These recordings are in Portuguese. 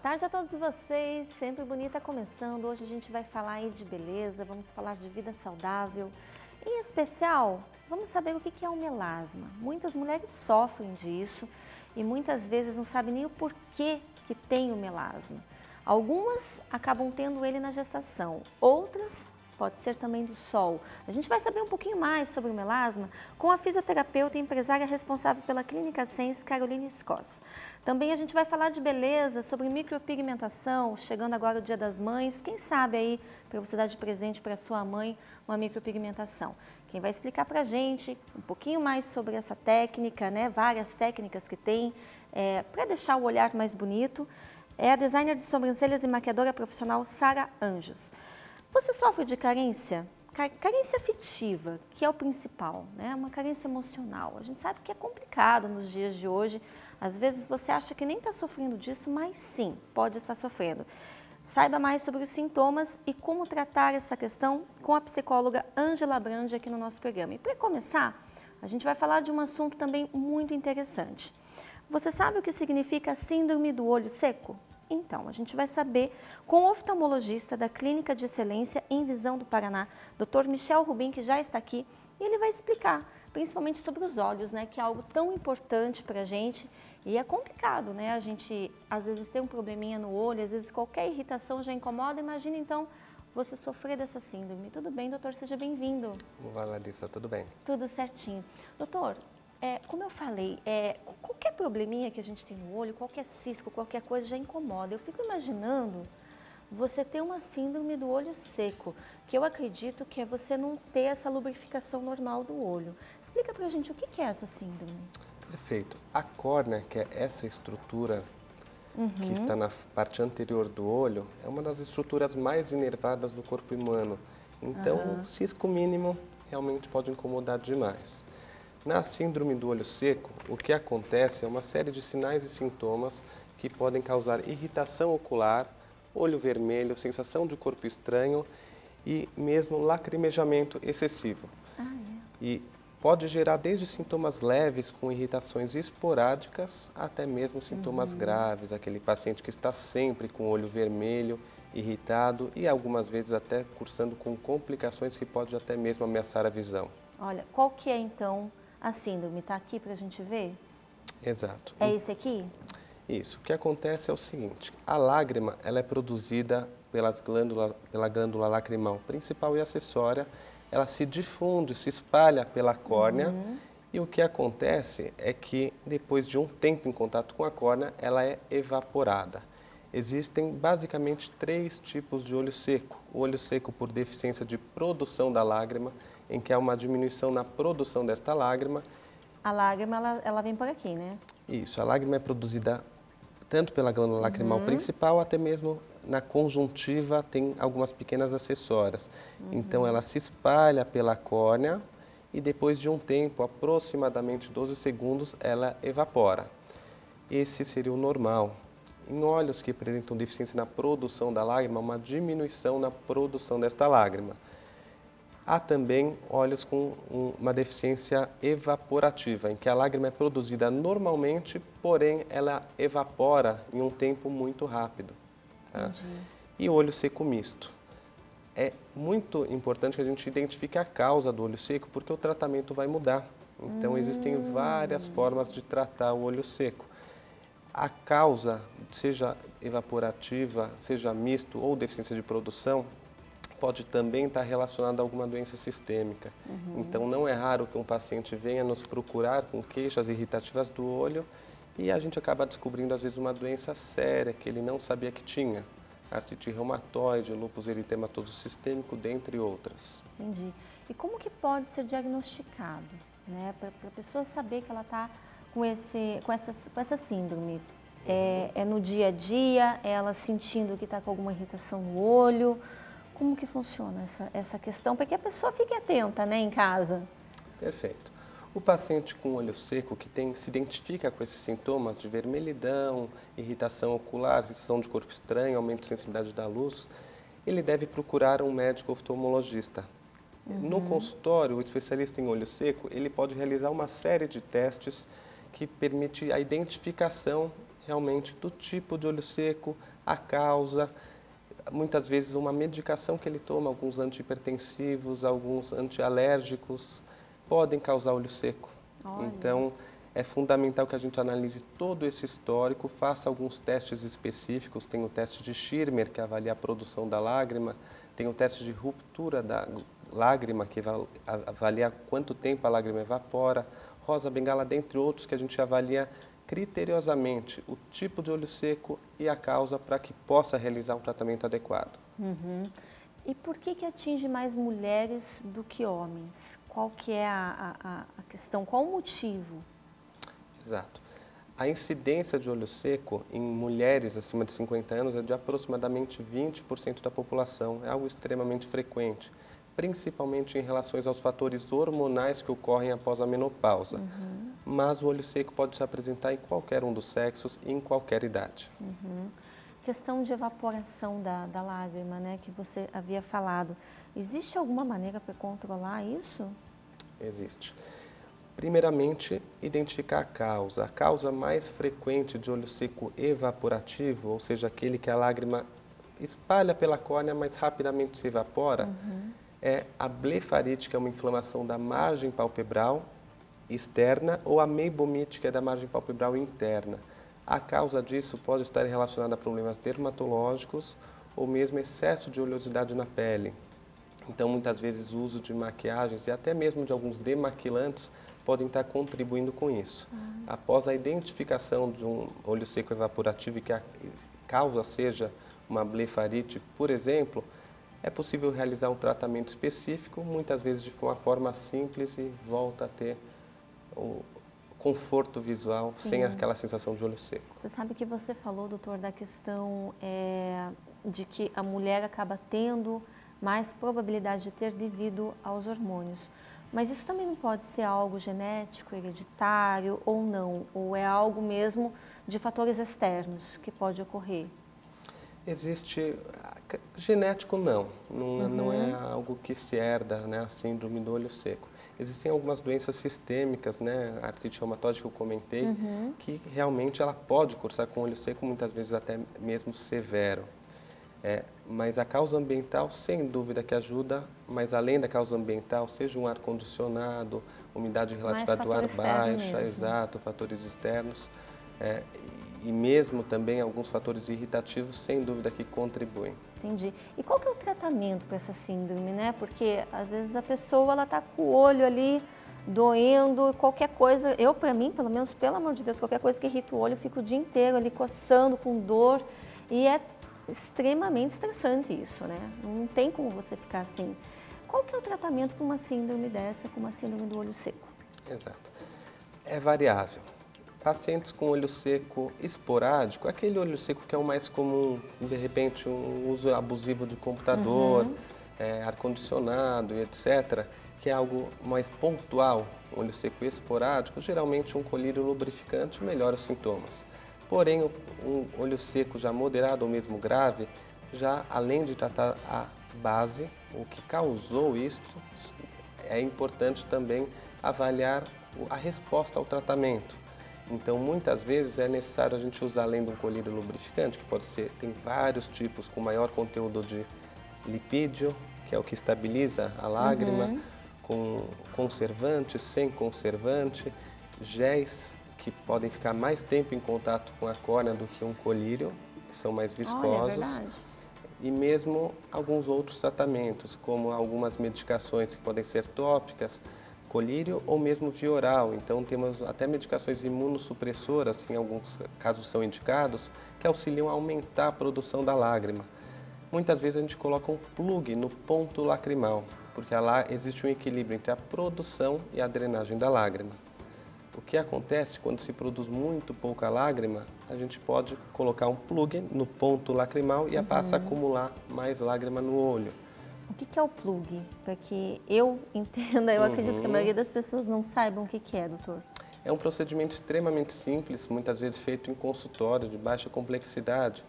Boa tarde a todos vocês, sempre bonita começando. Hoje a gente vai falar aí de beleza, vamos falar de vida saudável. Em especial, vamos saber o que é o melasma. Muitas mulheres sofrem disso e muitas vezes não sabem nem o porquê que tem o melasma. Algumas acabam tendo ele na gestação, outras pode ser também do sol. A gente vai saber um pouquinho mais sobre o melasma com a fisioterapeuta e empresária responsável pela Clínica Sense, Caroline Scoss. Também a gente vai falar de beleza, sobre micropigmentação, chegando agora o Dia das Mães, quem sabe aí para você dar de presente para sua mãe uma micropigmentação. Quem vai explicar para a gente um pouquinho mais sobre essa técnica, né, várias técnicas que tem, para deixar o olhar mais bonito, é a designer de sobrancelhas e maquiadora profissional Sara Anjos. Você sofre de carência? Carência afetiva, que é o principal, né? Uma carência emocional. A gente sabe que é complicado nos dias de hoje. Às vezes você acha que nem está sofrendo disso, mas sim, pode estar sofrendo. Saiba mais sobre os sintomas e como tratar essa questão com a psicóloga Ângela Brandi aqui no nosso programa. E para começar, a gente vai falar de um assunto também muito interessante. Você sabe o que significa síndrome do olho seco? Então, a gente vai saber com o oftalmologista da Clínica de Excelência em Visão do Paraná, Dr. Michel Rubin, que já está aqui, e ele vai explicar, principalmente sobre os olhos, né, que é algo tão importante para a gente e é complicado, né? A gente, às vezes, tem um probleminha no olho, às vezes qualquer irritação já incomoda. Imagina, então, você sofrer dessa síndrome. Tudo bem, doutor? Seja bem-vindo. Olá, Larissa, tudo bem? Tudo certinho. Doutor, como eu falei, qualquer probleminha que a gente tem no olho, qualquer cisco, qualquer coisa já incomoda. Eu fico imaginando você ter uma síndrome do olho seco, que eu acredito que é você não ter essa lubrificação normal do olho. Explica pra gente o que é essa síndrome. Perfeito. A córnea, que é essa estrutura que está na parte anterior do olho, é uma das estruturas mais inervadas do corpo humano. Então, o cisco mínimo realmente pode incomodar demais. Na síndrome do olho seco, o que acontece é uma série de sinais e sintomas que podem causar irritação ocular, olho vermelho, sensação de corpo estranho e mesmo lacrimejamento excessivo. E pode gerar desde sintomas leves com irritações esporádicas até mesmo sintomas graves, aquele paciente que está sempre com o olho vermelho, irritado e algumas vezes até cursando com complicações que pode até mesmo ameaçar a visão. Olha, qual que é então a síndrome? Está aqui para a gente ver? Exato. É esse aqui? Isso. O que acontece é o seguinte, a lágrima ela é produzida pela glândula lacrimal principal e acessória, ela se difunde, se espalha pela córnea e o que acontece é que depois de um tempo em contato com a córnea, ela é evaporada. Existem basicamente 3 tipos de olho seco. O olho seco por deficiência de produção da lágrima, em que há uma diminuição na produção desta lágrima. A lágrima, ela vem por aqui, né? Isso, a lágrima é produzida tanto pela glândula lacrimal principal, até mesmo na conjuntiva tem algumas pequenas acessórias. Então ela se espalha pela córnea e depois de um tempo, aproximadamente 12 segundos, ela evapora. Esse seria o normal. Em olhos que apresentam deficiência na produção da lágrima, uma diminuição na produção desta lágrima. Há também olhos com uma deficiência evaporativa, em que a lágrima é produzida normalmente, porém ela evapora em um tempo muito rápido. Tá? E o olho seco misto. É muito importante que a gente identifique a causa do olho seco, porque o tratamento vai mudar. Então existem várias formas de tratar o olho seco. A causa, seja evaporativa, seja misto ou deficiência de produção, pode também estar relacionada a alguma doença sistêmica. Então não é raro que um paciente venha nos procurar com queixas irritativas do olho e a gente acaba descobrindo às vezes uma doença séria que ele não sabia que tinha. Artrite reumatoide, lúpus eritematoso sistêmico, dentre outras. Entendi. E como que pode ser diagnosticado, né? Para a pessoa saber que ela está com essa síndrome? É no dia a dia, é ela sentindo que está com alguma irritação no olho? Como que funciona essa questão? Para que a pessoa fique atenta, né, em casa. Perfeito. O paciente com olho seco que se identifica com esses sintomas de vermelhidão, irritação ocular, sensação de corpo estranho, aumento de sensibilidade da luz, ele deve procurar um médico oftalmologista. No consultório, o especialista em olho seco, ele pode realizar uma série de testes que permite a identificação realmente do tipo de olho seco, a causa, muitas vezes uma medicação que ele toma, alguns antihipertensivos, alguns antialérgicos, podem causar olho seco. Olha. Então, é fundamental que a gente analise todo esse histórico, faça alguns testes específicos. Tem o teste de Schirmer, que avalia a produção da lágrima, tem o teste de ruptura da lágrima, que avalia quanto tempo a lágrima evapora, rosa bengala, dentre outros, que a gente avalia criteriosamente o tipo de olho seco e a causa para que possa realizar um tratamento adequado. E por que atinge mais mulheres do que homens? Qual que é a questão, qual o motivo? Exato. A incidência de olho seco em mulheres acima de 50 anos é de aproximadamente 20% da população. É algo extremamente frequente, principalmente em relação aos fatores hormonais que ocorrem após a menopausa. Mas o olho seco pode se apresentar em qualquer um dos sexos e em qualquer idade. Questão de evaporação da lágrima, né, que você havia falado. Existe alguma maneira para controlar isso? Existe. Primeiramente, identificar a causa. A causa mais frequente de olho seco evaporativo, ou seja, aquele que a lágrima espalha pela córnea, mas rapidamente se evapora, é a blefarite, que é uma inflamação da margem palpebral externa, ou a meibomite, que é da margem palpebral interna. A causa disso pode estar relacionada a problemas dermatológicos ou mesmo excesso de oleosidade na pele. Então, muitas vezes, o uso de maquiagens e até mesmo de alguns demaquilantes podem estar contribuindo com isso. Após a identificação de um olho seco evaporativo e que a causa seja uma blefarite, por exemplo, é possível realizar um tratamento específico, muitas vezes de uma forma simples, e volta a ter o conforto visual, sem aquela sensação de olho seco. Você sabe que você falou, doutor, da questão de que a mulher acaba tendo mais probabilidade de ter devido aos hormônios. Mas isso também não pode ser algo genético, hereditário ou não? Ou é algo mesmo de fatores externos que pode ocorrer? Existe, genético não é algo que se herda, né, a síndrome do olho seco. Existem algumas doenças sistêmicas, né, a artrite reumatoide que eu comentei, que realmente ela pode cursar com olho seco, muitas vezes até mesmo severo. Mas a causa ambiental, sem dúvida que ajuda, mas além da causa ambiental, seja um ar-condicionado, umidade relativa do ar baixa, exato, fatores externos, e mesmo também alguns fatores irritativos, sem dúvida que contribuem. Entendi. E qual que é o tratamento para essa síndrome, né? Porque às vezes a pessoa ela tá com o olho ali doendo, qualquer coisa, para mim, pelo menos, pelo amor de Deus, qualquer coisa que irrita o olho, eu fico o dia inteiro ali coçando, com dor, e é extremamente estressante isso, né? Não tem como você ficar assim. Qual que é o tratamento para uma síndrome dessa, com uma síndrome do olho seco? Exato. É variável. Pacientes com olho seco esporádico, aquele olho seco que é o mais comum, de repente um uso abusivo de computador, ar-condicionado e etc., que é algo mais pontual, um olho seco esporádico, geralmente um colírio lubrificante melhora os sintomas. Porém, um olho seco já moderado ou mesmo grave, já além de tratar a base, o que causou isso, é importante também avaliar a resposta ao tratamento. Então, muitas vezes é necessário a gente usar, além de um colírio lubrificante, que pode ser, tem vários tipos com maior conteúdo de lipídio, que é o que estabiliza a lágrima, com conservante, sem conservante, géis que podem ficar mais tempo em contato com a córnea do que um colírio, que são mais viscosos. Olha, é e mesmo alguns outros tratamentos, como algumas medicações que podem ser tópicas, colírio ou mesmo via oral. Então temos até medicações imunossupressoras, que em alguns casos são indicados, que auxiliam a aumentar a produção da lágrima. Muitas vezes a gente coloca um plug no ponto lacrimal, porque lá existe um equilíbrio entre a produção e a drenagem da lágrima. O que acontece quando se produz muito pouca lágrima, a gente pode colocar um plug no ponto lacrimal e passa a acumular mais lágrima no olho. O que é o plug? Para que eu entenda, eu acredito que a maioria das pessoas não saibam o que é, doutor. É um procedimento extremamente simples, muitas vezes feito em consultório, de baixa complexidade.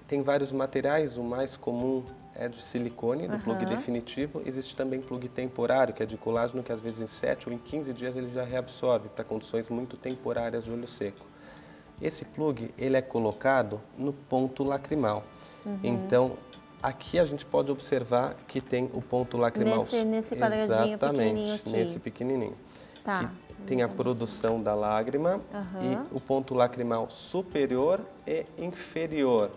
Tem vários materiais, o mais comum é de silicone, do plug definitivo. Existe também plug temporário, que é de colágeno, que às vezes em 7 ou em 15 dias ele já reabsorve para condições muito temporárias de olho seco. Esse plug, ele é colocado no ponto lacrimal. Então, aqui a gente pode observar que tem o ponto lacrimal. Nesse quadradinho pequenininho aqui. Nesse pequenininho. Tá. Que tem a produção da lágrima e o ponto lacrimal superior e inferior.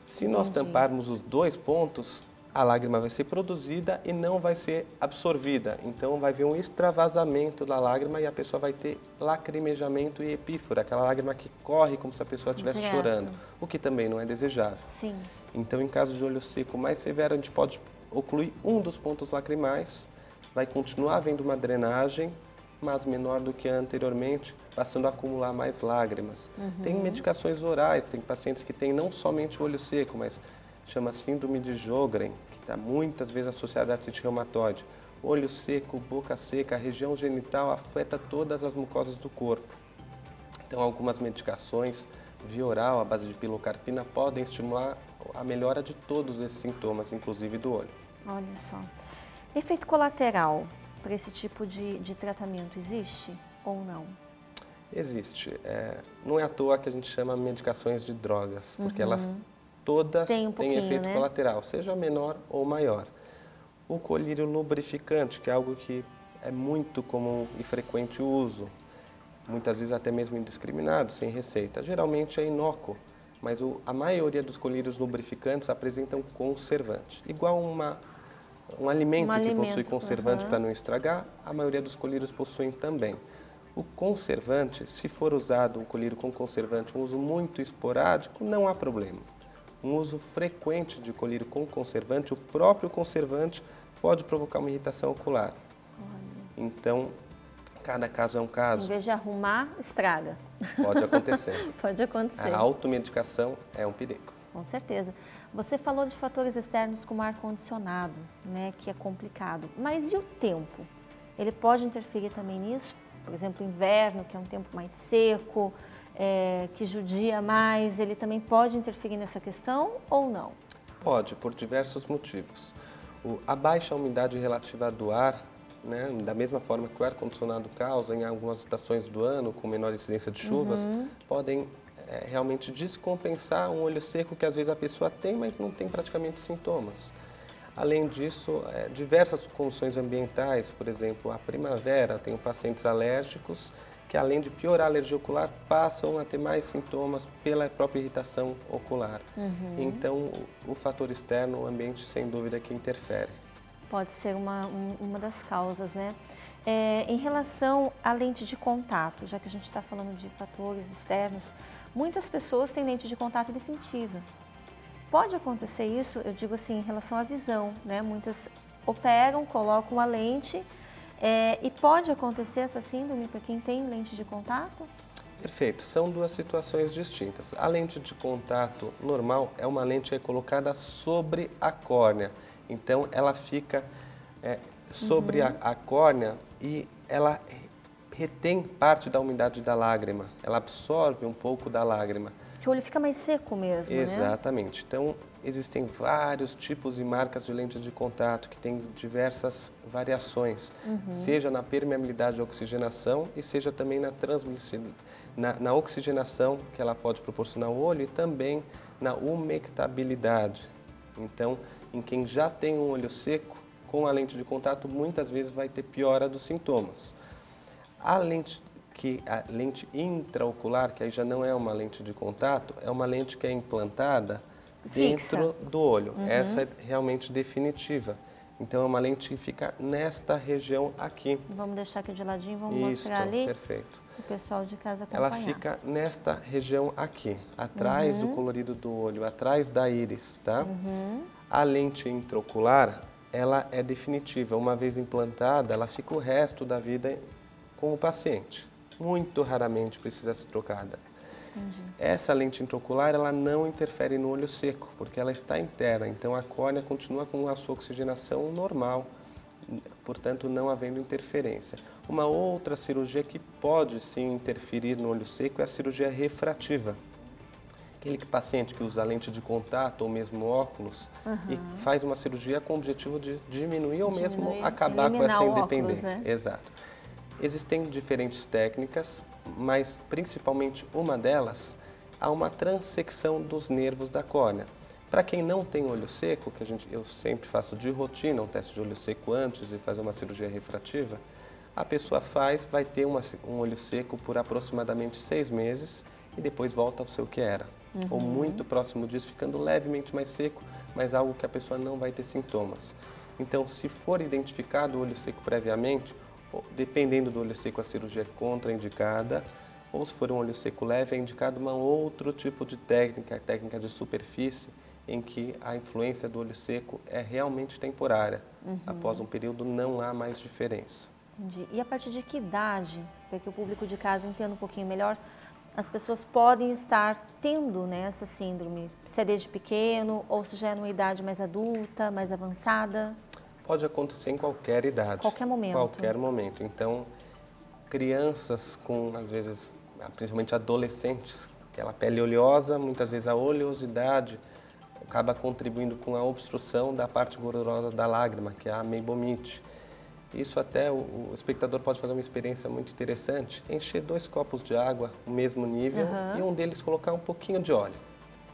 Se nós tamparmos os dois pontos, a lágrima vai ser produzida e não vai ser absorvida. Então, vai haver um extravasamento da lágrima e a pessoa vai ter lacrimejamento e epífora, aquela lágrima que corre como se a pessoa estivesse chorando, o que também não é desejável. Sim. Então, em caso de olho seco mais severo, a gente pode ocluir um dos pontos lacrimais, vai continuar havendo uma drenagem, mas menor do que anteriormente, passando a acumular mais lágrimas. Tem medicações orais, tem pacientes que têm não somente o olho seco, mas chama síndrome de Sjögren, que está muitas vezes associada à artrite reumatoide. Olho seco, boca seca, a região genital afeta todas as mucosas do corpo. Então, algumas medicações via oral, à base de pilocarpina, podem estimular a melhora de todos esses sintomas, inclusive do olho. Olha só. Efeito colateral para esse tipo de tratamento existe ou não? Existe. Não é à toa que a gente chama medicações de drogas, porque elas todas têm efeito colateral, seja menor ou maior. O colírio lubrificante, que é algo que é muito comum e frequente o uso, muitas vezes até mesmo indiscriminado, sem receita, geralmente é inócuo, mas a maioria dos colírios lubrificantes apresentam conservante. Igual um alimento que possui conservante para não estragar, a maioria dos colírios possuem também. O conservante, se for usado um colírio com conservante, um uso muito esporádico, não há problema. Um uso frequente de colírio com conservante, o próprio conservante pode provocar uma irritação ocular. Então, cada caso é um caso. Em vez de arrumar, estraga. Pode acontecer. Pode acontecer. A automedicação é um perigo. Com certeza. Você falou de fatores externos como ar-condicionado, né, que é complicado. Mas e o tempo? Ele pode interferir também nisso? Por exemplo, inverno, que é um tempo mais seco, que judia mais, ele também pode interferir nessa questão ou não? Pode, por diversos motivos. A baixa umidade relativa do ar, né, da mesma forma que o ar-condicionado causa em algumas estações do ano, com menor incidência de chuvas, podem realmente descompensar um olho seco que às vezes a pessoa tem, mas não tem praticamente sintomas. Além disso, diversas condições ambientais, por exemplo, a primavera, tenho pacientes alérgicos que, além de piorar a alergia ocular, passam a ter mais sintomas pela própria irritação ocular. Então, o fator externo, o ambiente, sem dúvida, que interfere. Pode ser uma das causas, né? Em relação à lente de contato, já que a gente está falando de fatores externos, muitas pessoas têm lente de contato definitiva. Pode acontecer isso, eu digo assim, em relação à visão, né? Muitas operam, colocam a lente e pode acontecer essa síndrome para quem tem lente de contato? Perfeito, são duas situações distintas. A lente de contato normal é uma lente que é colocada sobre a córnea, então ela fica sobre a córnea e ela retém parte da umidade da lágrima, ela absorve um pouco da lágrima. Que o olho fica mais seco mesmo, Exatamente. Né? Então, existem vários tipos e marcas de lentes de contato que têm diversas variações, seja na permeabilidade de oxigenação e seja também na oxigenação que ela pode proporcionar ao olho e também na umectabilidade. Então, em quem já tem um olho seco, com a lente de contato, muitas vezes vai ter piora dos sintomas. A lente intraocular, que aí já não é uma lente de contato, é uma lente que é implantada dentro do olho. Essa é realmente definitiva. Então, é uma lente que fica nesta região aqui. Vamos deixar aqui de ladinho, vamos mostrar ali. Perfeito. O pessoal de casa acompanhar. Ela fica nesta região aqui, atrás do colorido do olho, atrás da íris, tá? A lente intraocular, ela é definitiva. Uma vez implantada, ela fica o resto da vida com o paciente. Muito raramente precisa ser trocada. Essa lente intraocular, ela não interfere no olho seco, porque ela está interna, então a córnea continua com a sua oxigenação normal, portanto não havendo interferência. Uma outra cirurgia que pode sim interferir no olho seco é a cirurgia refrativa. Aquele paciente que usa lente de contato ou mesmo óculos e faz uma cirurgia com o objetivo de diminuir ou mesmo acabar com essa independência. Óculos, né? Exato. Existem diferentes técnicas, mas principalmente uma delas, há uma transecção dos nervos da córnea. Para quem não tem olho seco, que eu sempre faço de rotina um teste de olho seco antes de fazer uma cirurgia refrativa, a pessoa vai ter um olho seco por aproximadamente 6 meses e depois volta ao seu que era. Ou muito próximo disso, ficando levemente mais seco, mas algo que a pessoa não vai ter sintomas. Então, se for identificado o olho seco previamente, dependendo do olho seco, a cirurgia é contraindicada, ou se for um olho seco leve, é indicado um outro tipo de técnica, técnica de superfície, em que a influência do olho seco é realmente temporária. Após um período não há mais diferença. Entendi. E a partir de que idade, para que o público de casa entenda um pouquinho melhor, as pessoas podem estar tendo, né, essa síndrome? Se é desde pequeno ou se já é numa idade mais adulta, mais avançada? Pode acontecer em qualquer idade. Qualquer momento. Qualquer momento. Então, crianças com, às vezes, principalmente adolescentes, aquela pele oleosa, muitas vezes a oleosidade acaba contribuindo com a obstrução da parte gordurosa da lágrima, que é a meibomite. Isso até o espectador pode fazer uma experiência muito interessante, encher 2 copos de água, o mesmo nível, e um deles colocar um pouquinho de óleo.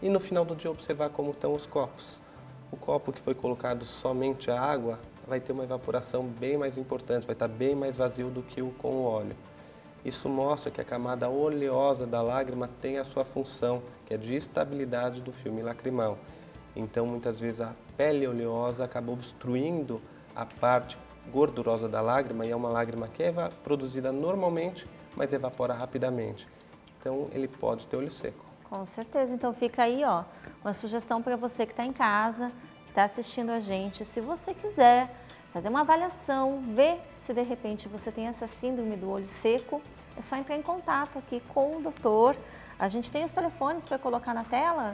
E no final do dia observar como estão os copos. O copo que foi colocado somente a água vai ter uma evaporação bem mais importante, vai estar bem mais vazio do que o com o óleo. Isso mostra que a camada oleosa da lágrima tem a sua função, que é de estabilidade do filme lacrimal. Então, muitas vezes, a pele oleosa acaba obstruindo a parte gordurosa da lágrima, e é uma lágrima que é produzida normalmente, mas evapora rapidamente. Então, ele pode ter olho seco. Com certeza. Então, fica aí, ó, uma sugestão para você que está em casa, que está assistindo a gente. Se você quiser fazer uma avaliação, ver se de repente você tem essa síndrome do olho seco, é só entrar em contato aqui com o doutor. A gente tem os telefones para colocar na tela,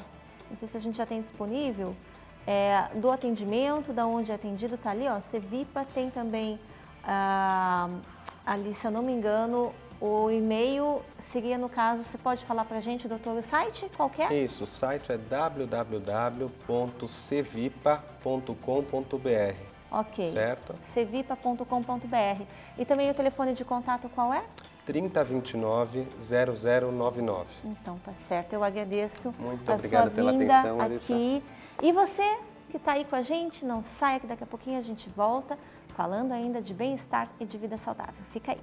não sei se a gente já tem disponível, do atendimento, da onde é atendido, tá ali, ó, Cevipa, tem também ali, se eu não me engano, o e-mail seria, no caso, você pode falar pra gente, doutor, o site, qual que é? Isso, o site é www.cevipa.com.br. Ok. Certo? cevipa.com.br. E também o telefone de contato qual é? 3029-0099. Então, tá certo. Eu agradeço Muito a obrigado sua pela vinda atenção, Larissa. aqui. E você que está aí com a gente, não saia que daqui a pouquinho a gente volta falando ainda de bem-estar e de vida saudável. Fica aí.